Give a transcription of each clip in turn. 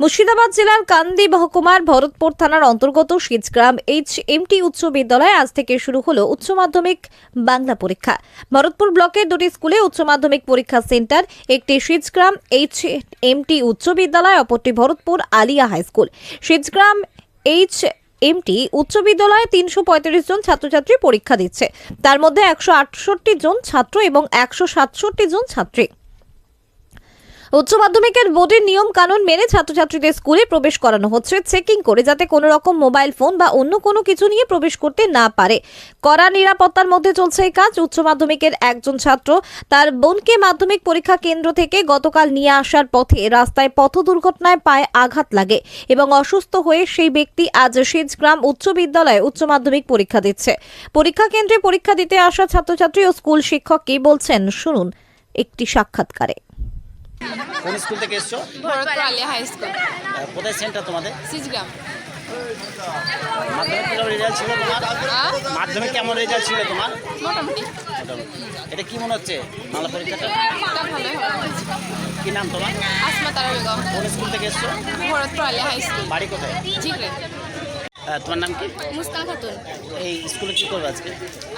মুর্শিদাবাদ জেলার কান্দি মহকুমার ভরতপুর থানার অন্তর্গত শীজগ্রাম HMT উচ্চ বিদ্যালয়ে আজ থেকে শুরু হলো উচ্চ মাধ্যমিক বাংলা পরীক্ষা। ভরতপুর ব্লকের দুটি স্কুলে উচ্চ মাধ্যমিক পরীক্ষা সেন্টার, একটি শীজগ্রাম HMT উচ্চ বিদ্যালয়, অপরটি Bharatpur Alia high school. Shijgram HMT উচ্চ বিদ্যালয়ে 335 জন ছাত্রছাত্রী পরীক্ষা দিচ্ছে। তার মধ্যে 168 জন ছাত্র এবং 167 জন ছাত্রী। উচ্চ মাধ্যমিকের বোর্ডের নিয়ম কানুন মেনে ছাত্রছাত্রীদের স্কুলে প্রবেশ করানো হচ্ছে চেকিং করে, যাতে কোনো রকম মোবাইল ফোন বা অন্য কোনো কিছু নিয়ে প্রবেশ করতে না পারে। কড়া নিরাপত্তার মধ্যে চলছে এই কাজ। উচ্চ মাধ্যমিকের একজন ছাত্র তার বোনকে মাধ্যমিক পরীক্ষা কেন্দ্র থেকে গতকাল নিয়ে আসার পথে রাস্তায় পথ দুর্ঘটনায় পায়ে আঘাত লাগে এবং অসুস্থ হয়ে সেই ব্যক্তি আজ শীজগ্রাম উচ্চ বিদ্যালয়ে উচ্চ মাধ্যমিক পরীক্ষা দিচ্ছে। পরীক্ষা কেন্দ্রে পরীক্ষা দিতে আসা ছাত্রছাত্রী ও স্কুল শিক্ষক কি বলছেন শুনুন একটি সাক্ষাৎকারে। কোন স্কুল থেকে এসছো? ভরতপুর আলিয়া হাই স্কুল, কোথায় সেন্টার তোমাদের? সিজগ্রাম। মাধ্যমিক কেমন রেজাল্ট ছিল তোমার? মাধ্যমিক কেমন রেজাল্ট ছিল তোমার? মোটামুটি এটা কি মনে হচ্ছে বাংলা পরীক্ষাটা? এটা ভালোই হবে। কি নাম তোমার? আসমা তারা বেগম, কোন স্কুল থেকে এসছো? ভরতপুর আলিয়া হাই স্কুল, বাড়ি কোথায়? জিগরে। তোমার নাম কি? মুস্কান খাতুন। এই স্কুলে কি করবে আজকে?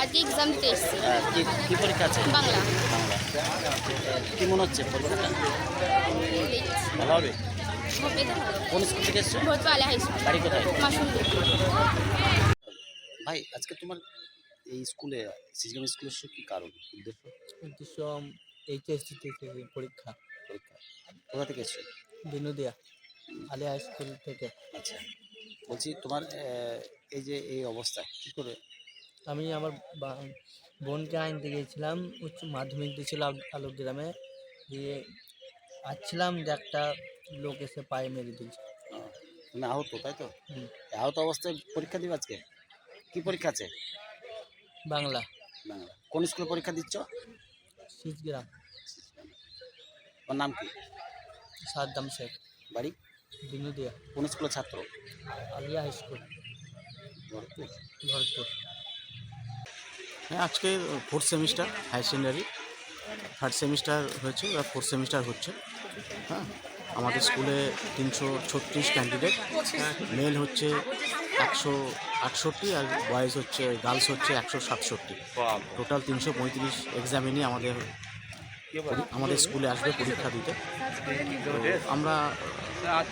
আজকে এক্সাম দিতে এসেছি, কি পরীক্ষা আছে? বাংলা। বাংলা। কি মনে হচ্ছে পরীক্ষাটা ভালো হবে? কোন স্কুল থেকে এসছো? ভরতপুর আলিয়া হাই স্কুল, বাড়ি কোথায়? মাসুমপুর। ভাই আজকে তোমার এই স্কুলে সিজিএম স্কুলের কি কারণ উদ্দেশ্য? উদ্দেশ্য এইচএসসি থেকে পরীক্ষা। পরীক্ষা কোথা থেকে এসছো? বিনোদিয়া আলিয়া স্কুল থেকে। আচ্ছা, বলছি তোমার এই যে এই অবস্থা কি করে? আমি আমার বোনকে আনতে গিয়েছিলাম, উচ্চ মাধ্যমিক দিয়েছিল আলোকগ্রামে, দিয়ে আসছিলাম যে একটা লোক এসে পায়ে মেরে দিয়েছে। তুমি আহত, তাই তো? হুম। আহত অবস্থায় পরীক্ষা দিবে আজকে? কি পরীক্ষা আছে? বাংলা। বাংলা। কোন স্কুলে পরীক্ষা দিচ্ছ? শীজগ্রাম। ওর নাম কি? সাদ্দাম শেখ। বাড়ি? বিনোদিয়া। কোন স্কুলের ছাত্র? Alia high school, Bharatpur. ভরতপুর। হ্যাঁ, আজকে fourth semester higher secondary third semester হয়েছে, এবার ফোর্থ সেমিস্টার হচ্ছে। হ্যাঁ, আমাদের স্কুলে 336 ক্যান্ডিডেট, মেল হচ্ছে 168 আর বয়েজ হচ্ছে গার্লস হচ্ছে 167। টোটাল 335 এক্সামিনি আমাদের স্কুলে আসবে পরীক্ষা দিতে। তো আমরা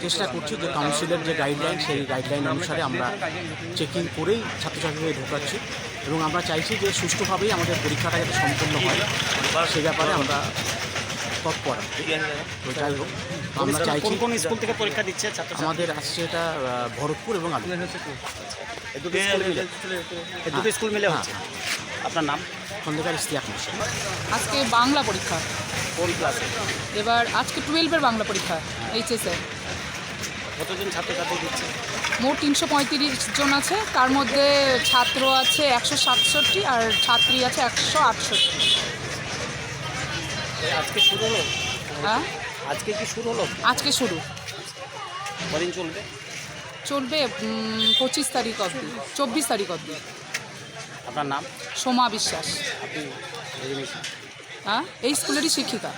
চেষ্টা করছি যে কাউন্সিলের যে গাইডলাইন, সেই গাইডলাইন অনুসারে আমরা চেকিং করেই ছাত্রছাত্রীদের ঢোকাচ্ছি এবং আমরা চাইছি যে সুষ্ঠুভাবেই আমাদের পরীক্ষাটা যাতে সম্পন্ন হয় সে ব্যাপারে আমরা তৎপর। তো যাই হোক, আমরা চাইছি কোন স্কুল থেকে পরীক্ষা দিচ্ছে ছাত্র? আমাদের আসছে এটা ভরতপুর এবং আলু। এই দুটো স্কুল মিলে হচ্ছে। আপনার নাম? খন্দকার ইশতিয়াক হোসেন। আজকে বাংলা পরীক্ষা, কোন ক্লাসে? এবার আজকে 12-এর বাংলা পরীক্ষা এইচএসের। কতজন ছাত্রছাত্রী দিচ্ছে? মোট 335 জন আছে, তার মধ্যে ছাত্র আছে 167 আর ছাত্রী আছে 168। আজকে শুরু হলো? হ্যাঁ, আজকে কি শুরু হলো? আজকে শুরু, কদিন চলবে? চলবে 25 তারিখ অবধি, 24 তারিখ অবধি। আপনার নাম? সোমা বিশ্বাস। আপনি হ্যাঁ, এই স্কুলেরই শিক্ষিকা।